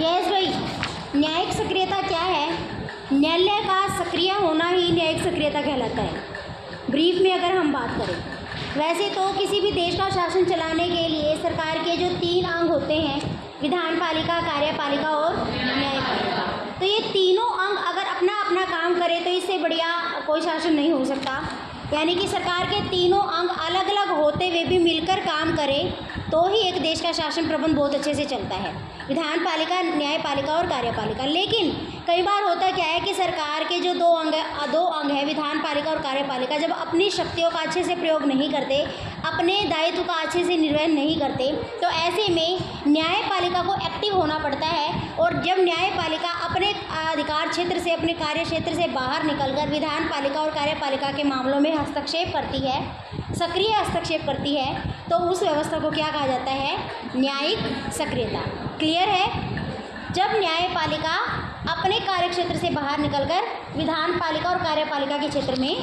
Gas भाई, न्यायिक सक्रियता क्या है? न्यायालय का सक्रिय होना ही न्यायिक सक्रियता कहलाता है। ब्रीफ में अगर हम बात करें, वैसे तो किसी भी देश का शासन चलाने के लिए सरकार के जो 3 अंग होते हैं, विधान पालिका, कार्यपालिका और न्यायपालिका, तो ये तीनों अंग अगर अपना अपना काम करे तो इससे बढ़िया कोई शासन नहीं हो सकता। यानी कि सरकार के तीनों अंग अलग अलग होते हुए भी मिलकर काम करें तो ही एक देश का शासन प्रबंध बहुत अच्छे से चलता है। विधान पालिका, न्यायपालिका और कार्यपालिका। लेकिन कई बार होता क्या है कि सरकार के जो दो अंग है, विधान पालिका और कार्यपालिका, जब अपनी शक्तियों का अच्छे से प्रयोग नहीं करते, अपने दायित्व का अच्छे से निर्वहन नहीं करते, तो ऐसे में न्यायपालिका को एक्टिव होना पड़ता है। और जब न्यायपालिका अपने अधिकार क्षेत्र से, अपने कार्य क्षेत्र से बाहर निकलकर विधान पालिका और कार्यपालिका के मामलों में हस्तक्षेप करती है, सक्रिय हस्तक्षेप करती है, तो उस व्यवस्था को क्या कहा जाता है? न्यायिक सक्रियता। क्लियर है? जब न्यायपालिका अपने कार्य क्षेत्र से बाहर निकलकर विधान पालिका और कार्यपालिका के क्षेत्र में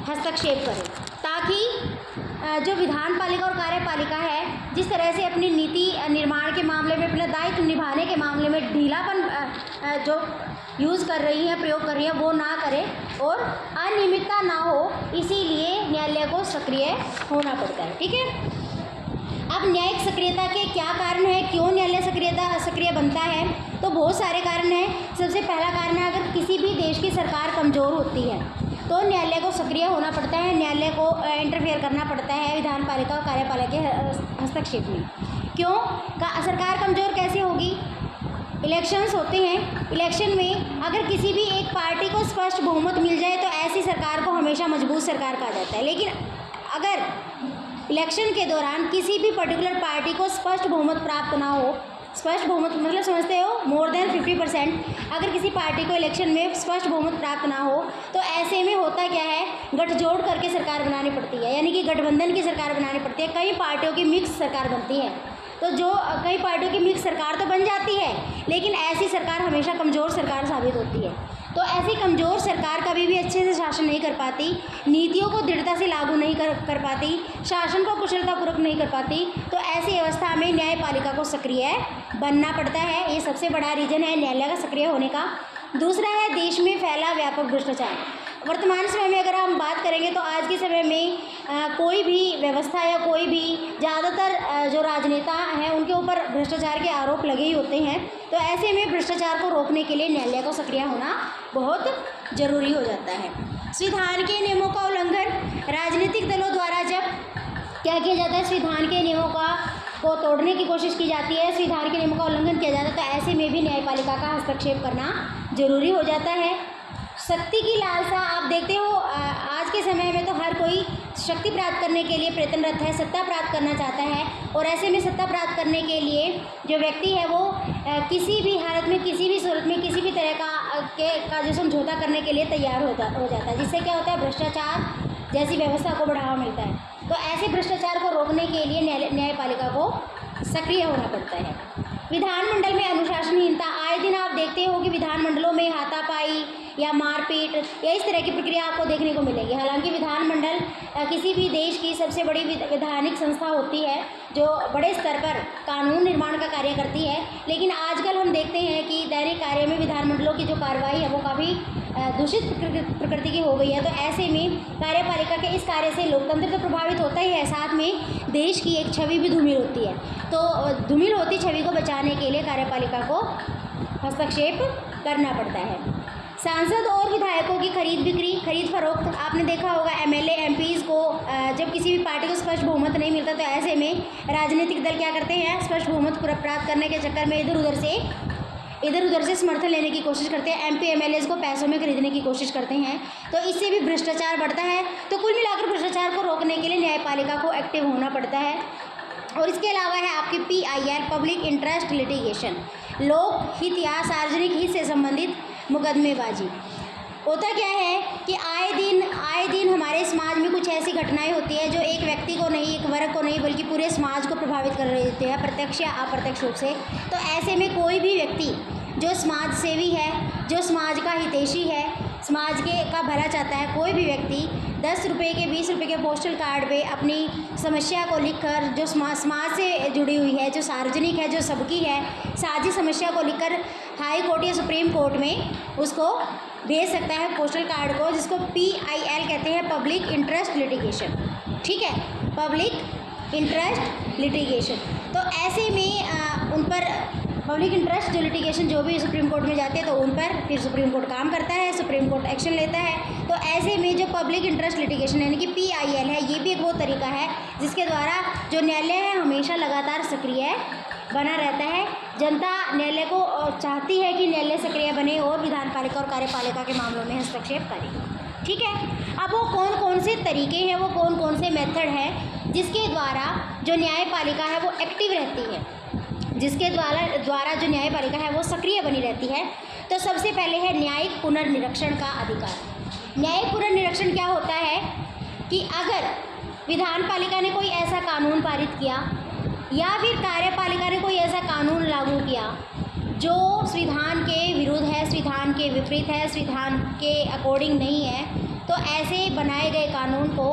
हस्तक्षेप करे, ताकि जो विधान पालिका और कार्यपालिका है जिस तरह से अपनी नीति निर्माण के मामले में, अपना दायित्व निभाने के मामले में ढीलापन जो यूज़ कर रही है, प्रयोग कर रही है, वो ना करे और अनियमितता ना हो, इसीलिए न्यायालय को सक्रिय होना पड़ता है। ठीक है। अब न्यायिक सक्रियता के क्या कारण है, क्यों न्यायालय सक्रिय बनता है? तो बहुत सारे कारण हैं। सबसे पहला कारण है, अगर किसी भी देश की सरकार कमज़ोर होती है तो न्यायालय को सक्रिय होना पड़ता है, न्यायालय को इंटरफेयर करना पड़ता है विधान पालिका और कार्यपालिका के हस्तक्षेप में। क्यों? सरकार कमज़ोर कैसे होगी? इलेक्शंस होते हैं, इलेक्शन में अगर किसी भी एक पार्टी को स्पष्ट बहुमत मिल जाए तो ऐसी सरकार को हमेशा मजबूत सरकार कहा जाता है। लेकिन अगर इलेक्शन के दौरान किसी भी पर्टिकुलर पार्टी को स्पष्ट बहुमत प्राप्त ना हो, स्पष्ट बहुमत मतलब समझते हो, मोर देन 50%, अगर किसी पार्टी को इलेक्शन में स्पष्ट बहुमत प्राप्त ना हो, तो ऐसे में होता क्या है, गठजोड़ करके सरकार बनानी पड़ती है, यानी कि गठबंधन की सरकार बनानी पड़ती है। कई पार्टियों की मिक्स सरकार बनती है, तो जो कई पार्टियों की मिक्स सरकार तो बन जाती है, लेकिन ऐसी सरकार हमेशा कमज़ोर सरकार साबित होती है। तो ऐसी कमज़ोर सरकार कभी भी अच्छे से शासन नहीं कर पाती, नीतियों को दृढ़ता से लागू नहीं कर पाती, शासन को कुशलतापूर्वक नहीं कर पाती। तो ऐसी अवस्था में न्यायपालिका को सक्रिय बनना पड़ता है। ये सबसे बड़ा रीज़न है न्यायालय का सक्रिय होने का। दूसरा है देश में फैला व्यापक भ्रष्टाचार। वर्तमान समय में अगर हम बात करेंगे तो आज के समय में कोई भी व्यवस्था या कोई भी ज़्यादातर जो राजनेता हैं उनके ऊपर भ्रष्टाचार के आरोप लगे ही होते हैं। तो ऐसे में भ्रष्टाचार को रोकने के लिए न्यायालय को सक्रिय होना बहुत ज़रूरी हो जाता है। संविधान के नियमों का उल्लंघन, राजनीतिक दलों द्वारा जब क्या किया जाता है, संविधान के नियमों को तोड़ने की कोशिश की जाती है, संविधान के नियमों का उल्लंघन किया जाता है, तो ऐसे में भी न्यायपालिका का हस्तक्षेप करना जरूरी हो जाता है। शक्ति की लालसा, आप देखते हो आज के समय में तो हर कोई शक्ति प्राप्त करने के लिए प्रयत्नरत है, सत्ता प्राप्त करना चाहता है। और ऐसे में सत्ता प्राप्त करने के लिए जो व्यक्ति है वो किसी भी हालत में, किसी भी सूरत में, किसी भी तरह का जो समझौता करने के लिए तैयार हो जाता है, जिससे क्या होता है, भ्रष्टाचार जैसी व्यवस्था को बढ़ावा मिलता है। तो ऐसे भ्रष्टाचार को रोकने के लिए न्यायपालिका को सक्रिय होना पड़ता है। विधानमंडल में अनुशासनहीनता, आए दिन आप देखते हो कि विधानमंडलों में हाथापाई या मारपीट या इस तरह की प्रक्रिया आपको देखने को मिलेगी। हालांकि विधानमंडल किसी भी देश की सबसे बड़ी वैधानिक संस्था होती है जो बड़े स्तर पर कानून निर्माण का कार्य करती है, लेकिन आजकल हम देखते हैं कि दैनिक कार्य में विधानमंडलों की जो कार्रवाई है वो काफ़ी दूषित प्रकृति की हो गई है। तो ऐसे में कार्यपालिका के इस कार्य से लोकतंत्र तो प्रभावित होता ही है, साथ में देश की एक छवि भी धूमिल होती है। तो धूमिल होती छवि को बचाने के लिए कार्यपालिका को हस्तक्षेप करना पड़ता है। सांसद और विधायकों की खरीद बिक्री, खरीद फरोख्त, आपने देखा होगा एमएलए एमपीज़ को जब किसी भी पार्टी को स्पष्ट बहुमत नहीं मिलता तो ऐसे में राजनीतिक दल क्या करते हैं, स्पष्ट बहुमत प्राप्त करने के चक्कर में इधर उधर से समर्थन लेने की कोशिश करते हैं, एमपी एमएलएज को पैसों में खरीदने की कोशिश करते हैं। तो इससे भी भ्रष्टाचार बढ़ता है। तो कुल मिलाकर भ्रष्टाचार को रोकने के लिए न्यायपालिका को एक्टिव होना पड़ता है। और इसके अलावा है आपकी PIL, पब्लिक इंटरेस्ट लिटिगेशन, लोक हित या सार्वजनिक हित से संबंधित मुकदमेबाजी। होता क्या है कि आए दिन हमारे समाज में कुछ ऐसी घटनाएं होती है जो एक व्यक्ति को नहीं, एक वर्ग को नहीं, बल्कि पूरे समाज को प्रभावित कर रही होती है, प्रत्यक्ष या अप्रत्यक्ष रूप से। तो ऐसे में कोई भी व्यक्ति जो समाज सेवी है, जो समाज का हितैषी है, समाज का भला चाहता है, कोई भी व्यक्ति 10 रुपये के 20 रुपये के पोस्टल कार्ड पे अपनी समस्या को लिखकर, जो समाज से जुड़ी हुई है, जो सार्वजनिक है, जो सबकी है, साझी समस्या को लिखकर हाई कोर्ट या सुप्रीम कोर्ट में उसको भेज सकता है पोस्टल कार्ड को, जिसको PIL कहते हैं, पब्लिक इंटरेस्ट लिटिगेशन। ठीक है, पब्लिक इंटरेस्ट लिटिगेशन। तो ऐसे में उन पर पब्लिक इंटरेस्ट जो लिटिगेशन जो भी सुप्रीम कोर्ट में जाते हैं तो उन पर फिर सुप्रीम कोर्ट काम करता है, सुप्रीम कोर्ट एक्शन लेता है। तो ऐसे में जो पब्लिक इंटरेस्ट लिटिगेशन यानी कि PIL है, ये भी एक वो तरीका है जिसके द्वारा जो न्यायालय है हमेशा लगातार सक्रिय बना रहता है। जनता न्यायालय को चाहती है कि न्यायालय सक्रिय बने और विधान पालिका और कार्यपालिका के मामलों में हस्तक्षेप करे। ठीक है, अब वो कौन कौन से तरीके हैं, वो कौन कौन से मेथड हैं जिसके द्वारा जो न्यायपालिका है वो एक्टिव रहती है, जिसके द्वारा जो न्यायपालिका है वो सक्रिय बनी रहती है। तो सबसे पहले है न्यायिक पुनर्निरीक्षण का अधिकार। न्यायिक पुनर्निरीक्षण क्या होता है कि अगर विधान पालिका ने कोई ऐसा कानून पारित किया या फिर कार्यपालिका ने कोई ऐसा कानून लागू किया जो संविधान के विरुद्ध है, संविधान के विपरीत है, संविधान के अकॉर्डिंग नहीं है, तो ऐसे बनाए गए कानून को,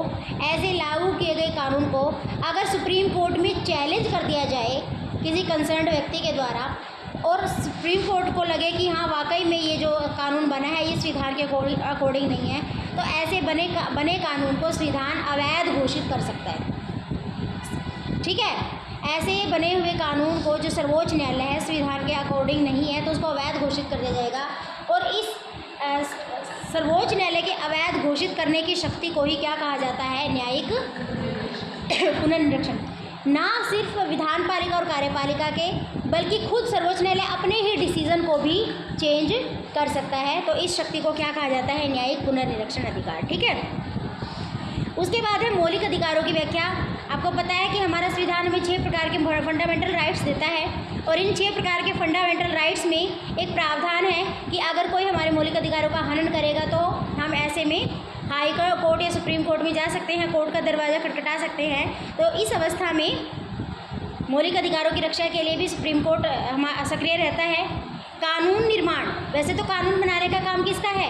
ऐसे लागू किए गए कानून को अगर सुप्रीम कोर्ट में चैलेंज कर दिया जाए किसी कंसर्न्ड व्यक्ति के द्वारा और सुप्रीम कोर्ट को लगे कि हाँ वाकई में ये जो कानून बना है ये संविधान के अकॉर्डिंग नहीं है, तो ऐसे बने कानून को संविधान अवैध घोषित कर सकता है। ठीक है, ऐसे बने हुए कानून को जो सर्वोच्च न्यायालय है संविधान के अकॉर्डिंग नहीं है तो उसको अवैध घोषित कर दिया जाएगा। और इस सर्वोच्च न्यायालय के अवैध घोषित करने की शक्ति को ही क्या कहा जाता है, न्यायिक पुनर्निरीक्षण। ना सिर्फ विधान पालिका और कार्यपालिका के बल्कि खुद सर्वोच्च न्यायालय अपने ही डिसीजन को भी चेंज कर सकता है। तो इस शक्ति को क्या कहा जाता है, न्यायिक पुनर्निरीक्षण अधिकार। ठीक है, उसके बाद है मौलिक अधिकारों की व्याख्या। आपको पता है कि हमारा संविधान हमें 6 प्रकार के फंडामेंटल राइट्स देता है और इन 6 प्रकार के फंडामेंटल राइट्स में एक प्रावधान है कि अगर कोई हमारे मौलिक अधिकारों का हनन करेगा तो हम ऐसे में हाई कोर्ट या सुप्रीम कोर्ट में जा सकते हैं, कोर्ट का दरवाज़ा खटखटा सकते हैं। तो इस अवस्था में मौलिक अधिकारों की रक्षा के लिए भी सुप्रीम कोर्ट सक्रिय रहता है। कानून निर्माण, वैसे तो कानून बनाने का काम किसका है,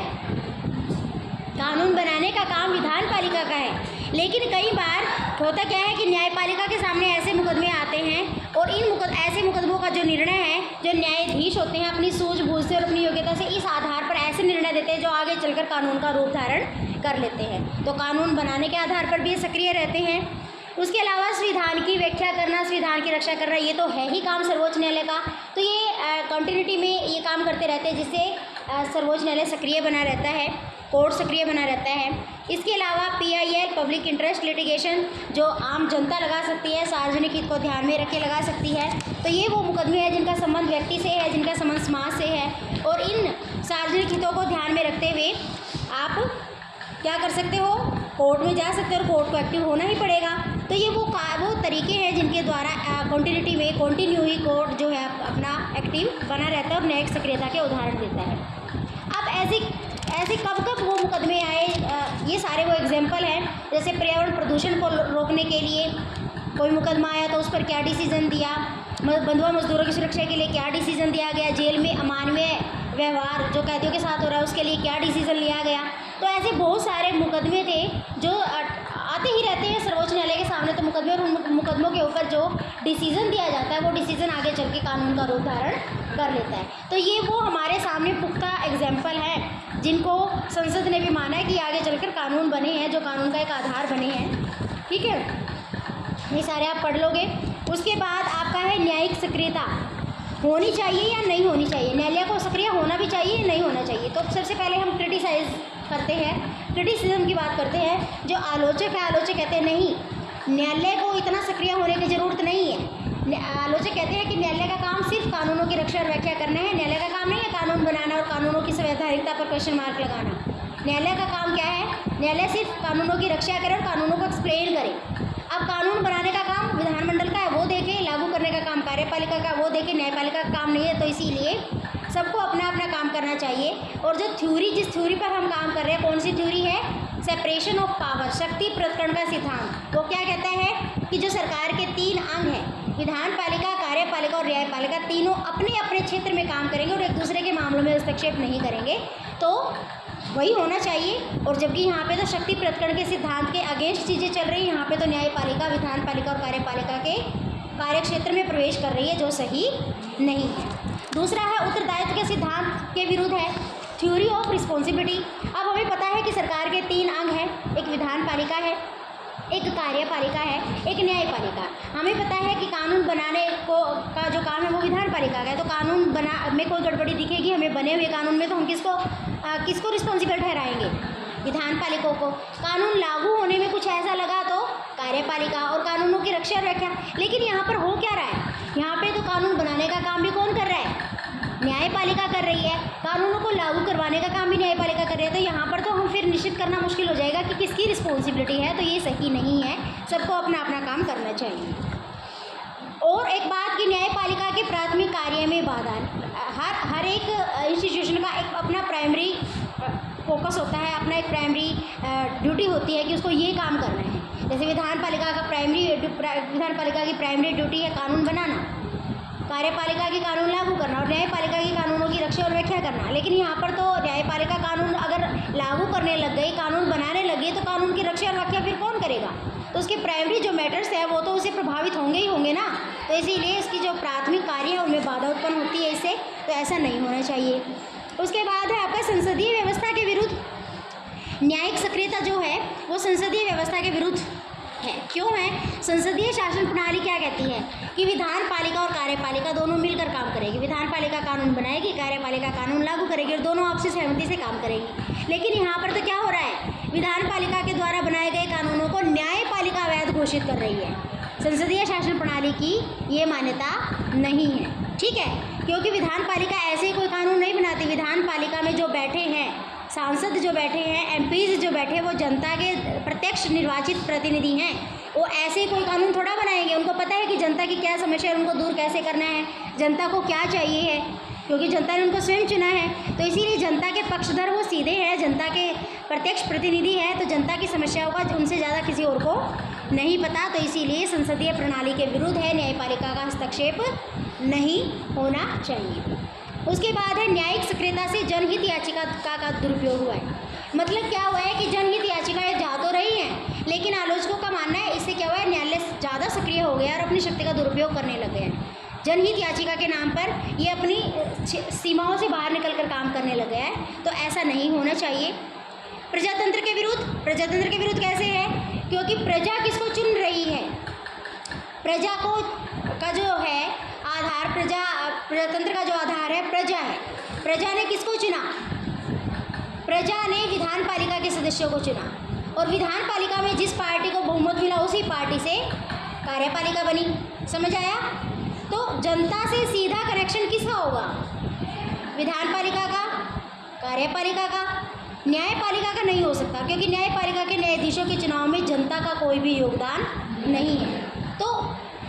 कानून बनाने का काम विधान पालिका का है, लेकिन कई बार होता क्या है कि न्यायपालिका के सामने ऐसे मुकदमे आते हैं और ऐसे मुकदमों का जो निर्णय है, जो न्यायाधीश होते हैं अपनी सूझबूझ से और अपनी योग्यता से इस आधार पर ऐसे निर्णय देते हैं जो आगे चलकर कानून का रूप धारण कर लेते हैं। तो कानून बनाने के आधार पर भी ये सक्रिय रहते हैं। उसके अलावा संविधान की व्याख्या करना, संविधान की रक्षा करना, ये तो है ही काम सर्वोच्च न्यायालय का। तो ये कंटिन्यूटी में ये काम करते रहते हैं जिससे सर्वोच्च न्यायालय सक्रिय बना रहता है, कोर्ट सक्रिय बना रहता है। इसके अलावा PIL पब्लिक इंटरेस्ट लिटिगेशन जो आम जनता लगा सकती है, सार्वजनिक हित को ध्यान में रख के लगा सकती है। तो ये वो मुकदमे हैं जिनका संबंध व्यक्ति से है, जिनका संबंध समाज से है और इन सार्वजनिक हितों को ध्यान में रखते हुए आप क्या कर सकते हो, कोर्ट में जा सकते हो और कोर्ट को एक्टिव होना ही पड़ेगा। तो ये वो तरीके हैं जिनके द्वारा कंटिन्यूटी में कंटिन्यू ही कोर्ट जो है अपना एक्टिव बना रहता है और न्यायिक सक्रियता के उदाहरण देता है। अब ऐसे कब वो मुकदमे आए, ये सारे वो एग्जाम्पल हैं। जैसे पर्यावरण प्रदूषण को रोकने के लिए कोई मुकदमा आया तो उस पर क्या डिसीजन दिया, बंधुआ मजदूरों की सुरक्षा के लिए क्या डिसीजन दिया गया, जेल में अमानवीय व्यवहार जो कैदियों के साथ हो रहा है उसके लिए क्या डिसीजन लिया गया। तो ऐसे बहुत सारे मुकदमे थे जो आते ही रहते हैं सर्वोच्च न्यायालय के सामने। तो मुकदमे और उन मुकदमों के ऊपर जो डिसीजन दिया जाता है वो डिसीजन आगे चल के कानून का रूप धारण कर लेता है। तो ये वो हमारे सामने पुख्ता एग्जाम्पल हैं जिनको संसद ने भी माना है कि आगे चलकर कानून बने हैं, जो कानून का एक आधार बने हैं। ठीक है, ये सारे आप पढ़ लोगे। उसके बाद आपका है न्यायिक सक्रियता, होनी चाहिए या नहीं होनी चाहिए, न्यायालय को सक्रिय होना भी चाहिए या नहीं होना चाहिए। तो सबसे पहले हम क्रिटिसाइज करते हैं, क्रिटिसिज्म की बात करते हैं। जो आलोचक है, आलोचक कहते हैं नहीं, न्यायालय को इतना सक्रिय होने की ज़रूरत नहीं है। आलोचक कहते हैं कि न्यायालय का काम सिर्फ कानूनों की रक्षा और व्याख्या करना है, न्यायालय का काम नहीं है कानून बनाना और कानूनों की संवैधानिकता पर क्वेश्चन मार्क लगाना। न्यायालय का काम क्या है, न्यायालय सिर्फ कानूनों की रक्षा करे और कानूनों को एक्सप्लेन करे। अब कानून बनाने का काम विधानमंडल का है, वो देखे, लागू करने का काम कार्यपालिका का, वो देखे, न्यायपालिका का काम नहीं है। तो इसीलिए सबको अपना अपना काम करना चाहिए। और जो थ्योरी, जिस थ्योरी पर हम काम कर रहे हैं, कौन सी थ्योरी है, सेपरेशन ऑफ पावर, शक्ति पृथक्करण का सिद्धांत। वो क्या कहता है कि जो सरकार के 3 अंग हैं, विधान पालिका, कार्यपालिका और न्यायपालिका, तीनों अपने अपने क्षेत्र में काम करेंगे और एक दूसरे के मामलों में हस्तक्षेप नहीं करेंगे। तो वही होना चाहिए। और जबकि यहाँ पे तो शक्ति पृथक्करण के सिद्धांत के अगेंस्ट चीज़ें चल रही हैं, यहाँ पे तो न्यायपालिका, विधानपालिका और कार्यपालिका के कार्यक्षेत्र में प्रवेश कर रही है, जो सही नहीं है। दूसरा है उत्तरदायित्व के सिद्धांत के विरुद्ध है, थ्योरी ऑफ रिस्पॉन्सिबिलिटी। अब हमें पता है कि सरकार के 3 अंग हैं, एक विधानपालिका है, एक कार्यपालिका है, एक न्यायपालिका। हमें पता है कि कानून बनाने को का जो काम है वो विधानपालिका का है। तो कानून बना में कोई गड़बड़ी दिखेगी हमें बने हुए कानून में, तो हम किसको रिस्पॉन्सिबल ठहराएंगे? विधानपालिका को। कानून लागू होने में कुछ ऐसा लगा तो कार्यपालिका, और कानूनों की रक्षा रक्षा। लेकिन यहाँ पर हो क्या रहा है? यहाँ पे तो कानून बनाने का काम भी कौन कर रहा है? न्यायपालिका कर रही है। कानूनों को लागू करवाने का काम भी न्यायपालिका कर रही है। तो यहाँ पर तो हम फिर निश्चित करना मुश्किल हो जाएगा कि किसकी रिस्पॉन्सिबिलिटी है। तो ये सही नहीं है, सबको अपना अपना काम करना चाहिए। और एक बात कि न्यायपालिका के प्राथमिक कार्य में बाधा, हर एक इंस्टीट्यूशन का एक अपना प्राइमरी फोकस होता है, अपना एक प्राइमरी ड्यूटी होती है कि उसको ये काम करना है। जैसे विधानपालिका की प्राइमरी ड्यूटी है कानून बनाना, कार्यपालिका की कानून लागू करना, और न्यायपालिका की कानूनों की रक्षा और व्याख्या करना। लेकिन यहाँ पर तो न्यायपालिका कानून अगर लागू करने लग गई, कानून बनाने लगी, तो कानून की रक्षा और व्याख्या फिर कौन करेगा? तो उसके प्राइमरी जो मैटर्स है वो तो उससे प्रभावित होंगे ही होंगे ना। तो इसीलिए इसकी जो प्राथमिक कार्य है उनमें बाधा उत्पन्न होती है इससे, तो ऐसा नहीं होना चाहिए। उसके बाद है आपका संसदीय व्यवस्था के विरुद्ध। न्यायिक सक्रियता जो है वो संसदीय व्यवस्था के विरुद्ध है। क्यों है? संसदीय शासन प्रणाली क्या कहती है कि विधानपालिका और कार्यपालिका दोनों मिलकर काम करेगी। विधानपालिका कानून बनाएगी, कार्यपालिका कानून लागू करेगी, और दोनों आपसी सहमति से काम करेगी। लेकिन यहाँ पर तो क्या हो रहा है? विधानपालिका के द्वारा बनाए गए कानूनों को न्यायपालिका वैध घोषित कर रही है। संसदीय शासन प्रणाली की ये मान्यता नहीं है, ठीक है, क्योंकि विधानपालिका ऐसे ही कोई कानून नहीं बनाती। विधानपालिका में जो बैठे हैं सांसद, जो बैठे हैं एमपीज, जो बैठे वो जनता के प्रत्यक्ष निर्वाचित प्रतिनिधि हैं। वो ऐसे कोई कानून थोड़ा बनाएंगे। उनको पता है कि जनता की क्या समस्या है, उनको दूर कैसे करना है, जनता को क्या चाहिए है, क्योंकि जनता ने उनको स्वयं चुना है। तो इसीलिए जनता के पक्षधर वो सीधे हैं, जनता के प्रत्यक्ष प्रतिनिधि हैं। तो जनता की समस्याओं का उनसे ज़्यादा किसी और को नहीं पता। तो इसीलिए संसदीय प्रणाली के विरुद्ध है, न्यायपालिका का हस्तक्षेप नहीं होना चाहिए। उसके बाद है न्यायिक सक्रियता से जनहित याचिका का दुरुपयोग हुआ है। मतलब क्या हुआ है कि जनहित याचिकाएं जा तो रही हैं, लेकिन आलोचकों का मानना है इससे क्या हुआ है, न्यायालय ज़्यादा सक्रिय हो गया और अपनी शक्ति का दुरुपयोग करने लग गया है। जनहित याचिका के नाम पर ये अपनी सीमाओं से बाहर निकलकर काम करने लग गया है। तो ऐसा नहीं होना चाहिए। प्रजातंत्र के विरुद्ध कैसे है? क्योंकि प्रजा किसको चुन रही है? प्रजा को का जो है आधार, प्रजातंत्र का जो आधार है प्रजा है। प्रजा ने किसको चुना? प्रजा ने विधानपालिका के सदस्यों को चुना, और विधानपालिका में जिस पार्टी को बहुमत मिला उसी पार्टी से कार्यपालिका बनी। समझ आया? तो जनता से सीधा कनेक्शन किसका होगा? विधानपालिका का, कार्यपालिका का। न्यायपालिका का नहीं हो सकता, क्योंकि न्यायपालिका के न्यायाधीशों के चुनाव में जनता का कोई भी योगदान नहीं है। तो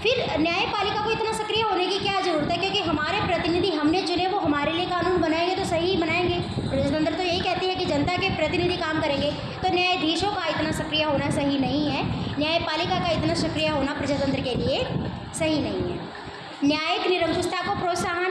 फिर न्यायपालिका को इतना सक्रिय होने की क्या ज़रूरत है? क्योंकि हमारे प्रतिनिधि हमने चुने, वो हमारे लिए कानून बनाएंगे तो सही ही बनाएंगे। प्रजातंत्र तो यही कहती है कि जनता के प्रतिनिधि काम करेंगे। तो न्यायाधीशों का इतना सक्रिय होना सही नहीं है, न्यायपालिका का इतना सक्रिय होना प्रजातंत्र के लिए सही नहीं है। न्यायिक निरंकुशता को प्रोत्साहन,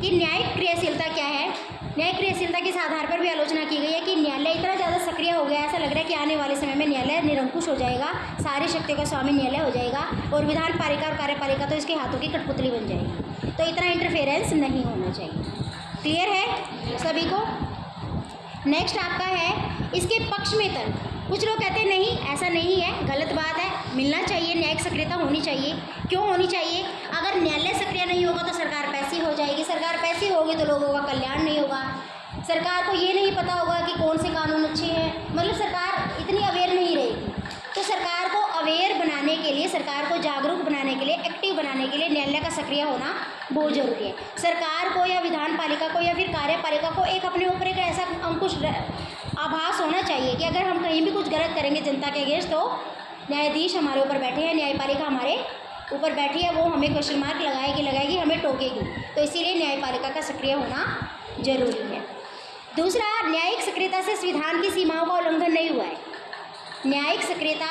कि न्यायिक क्रियाशीलता क्या है? न्यायिक क्रियाशीलता के इस आधार पर भी आलोचना की गई है कि न्यायालय इतना ज़्यादा सक्रिय हो गया, ऐसा लग रहा है कि आने वाले समय में न्यायालय निरंकुश हो जाएगा, सारी शक्तियों का स्वामी न्यायालय हो जाएगा, और विधानपालिका और कार्यपालिका तो इसके हाथों की कठपुतली बन जाएगी। तो इतना इंटरफेरेंस नहीं होना चाहिए। क्लियर है सभी को? नेक्स्ट आपका है इसके पक्ष में तर्क। कुछ लोग कहते हैं नहीं, ऐसा नहीं है, गलत बात है, मिलना चाहिए, न्यायिक सक्रियता होनी चाहिए। क्यों होनी चाहिए? अगर न्यायालय सक्रिय नहीं होगा तो सरकार पैसी हो जाएगी, सरकार पैसी होगी तो लोगों का कल्याण नहीं होगा। सरकार को ये नहीं पता होगा कि कौन से कानून अच्छे हैं, मतलब सरकार इतनी अवेयर नहीं रहेगी। तो सरकार को अवेयर बनाने के लिए, सरकार को जागरूक बनाने के लिए, एक्टिव बनाने के लिए न्यायालय का सक्रिय होना बहुत जरूरी है। सरकार को या विधानपालिका को या फिर कार्यपालिका को एक अपने ऊपर एक ऐसा अंकुश आभास होना चाहिए कि अगर हम कहीं भी कुछ गलत करेंगे जनता के अगेंस्ट, तो न्यायाधीश हमारे ऊपर बैठे हैं, न्यायपालिका हमारे ऊपर बैठी है, वो हमें क्वेश्चन मार्क लगाएगी, हमें टोकेगी। तो इसीलिए न्यायपालिका का सक्रिय होना जरूरी है। दूसरा, न्यायिक सक्रियता से संविधान की सीमाओं का उल्लंघन नहीं हुआ है। न्यायिक सक्रियता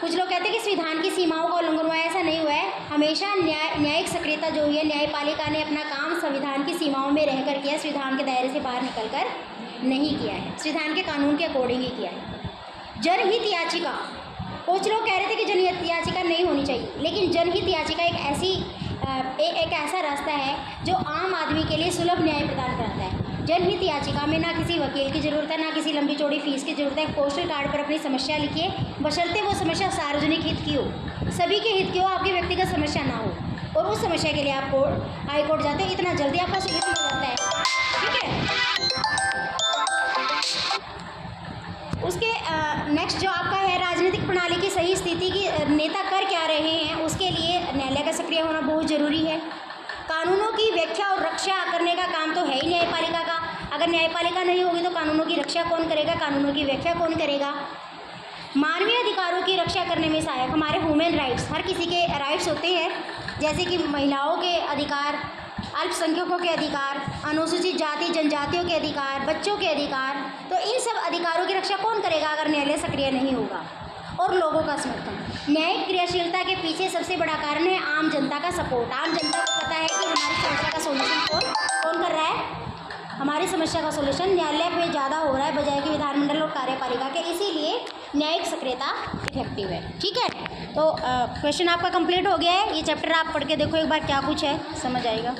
कुछ लोग कहते हैं कि संविधान की सीमाओं का उल्लंघन हुआ है, ऐसा नहीं हुआ है। हमेशा न्यायिक सक्रियता जो हुई है, न्यायपालिका ने अपना काम संविधान की सीमाओं में रहकर किया, संविधान के दायरे से बाहर निकलकर नहीं किया है, संविधान के कानून के अकॉर्डिंग ही किया है। जनहित याचिका, कुछ लोग कह रहे थे कि जनहित याचिका नहीं होनी चाहिए, लेकिन जनहित याचिका एक ऐसा रास्ता है जो आम आदमी के लिए सुलभ न्याय प्रदान करता है। जनहित याचिका में ना किसी वकील की ज़रूरत है, ना किसी लंबी चौड़ी फीस की ज़रूरत है। पोस्टल कार्ड पर अपनी समस्या लिखिए, बशर्ते वो समस्या सार्वजनिक हित की हो, सभी के हित की हो, आपकी व्यक्तिगत समस्या ना हो, और उस समस्या के लिए आप हाई कोर्ट जाते हो, इतना जल्दी आपका सोल्यूशन हो जाता है। ठीक है, उसके नेक्स्ट जो आपका है, राजनीतिक प्रणाली की सही स्थिति की नेता कर क्या रहे हैं, उसके लिए न्यायालय का सक्रिय होना बहुत ज़रूरी है। कानूनों की व्याख्या और रक्षा करने का काम तो है ही न्यायपालिका का। अगर न्यायपालिका नहीं होगी तो कानूनों की रक्षा कौन करेगा, कानूनों की व्याख्या कौन करेगा। मानवीय अधिकारों की रक्षा करने में सहायक हमारे ह्यूमन राइट्स, हर किसी के राइट्स होते हैं, जैसे कि महिलाओं के अधिकार, अल्पसंख्यकों के अधिकार, अनुसूचित जाति जनजातियों के अधिकार, बच्चों के अधिकार। तो इन सब अधिकारों की रक्षा कौन करेगा अगर न्यायालय सक्रिय नहीं होगा। और लोगों का समर्थन, न्यायिक क्रियाशीलता के पीछे सबसे बड़ा कारण है आम जनता का सपोर्ट। आम जनता को पता है कि हमारी समस्या का सोल्यूशन कौन कर रहा है, हमारी समस्या का सोल्यूशन न्यायालय में ज़्यादा हो रहा है बजाय कि विधानमंडल और कार्यपालिका के, इसीलिए न्यायिक सक्रियता इफेक्टिव है। ठीक है, तो क्वेश्चन आपका कंप्लीट हो गया है। ये चैप्टर आप पढ़ के देखो एक बार क्या कुछ है, समझ आएगा।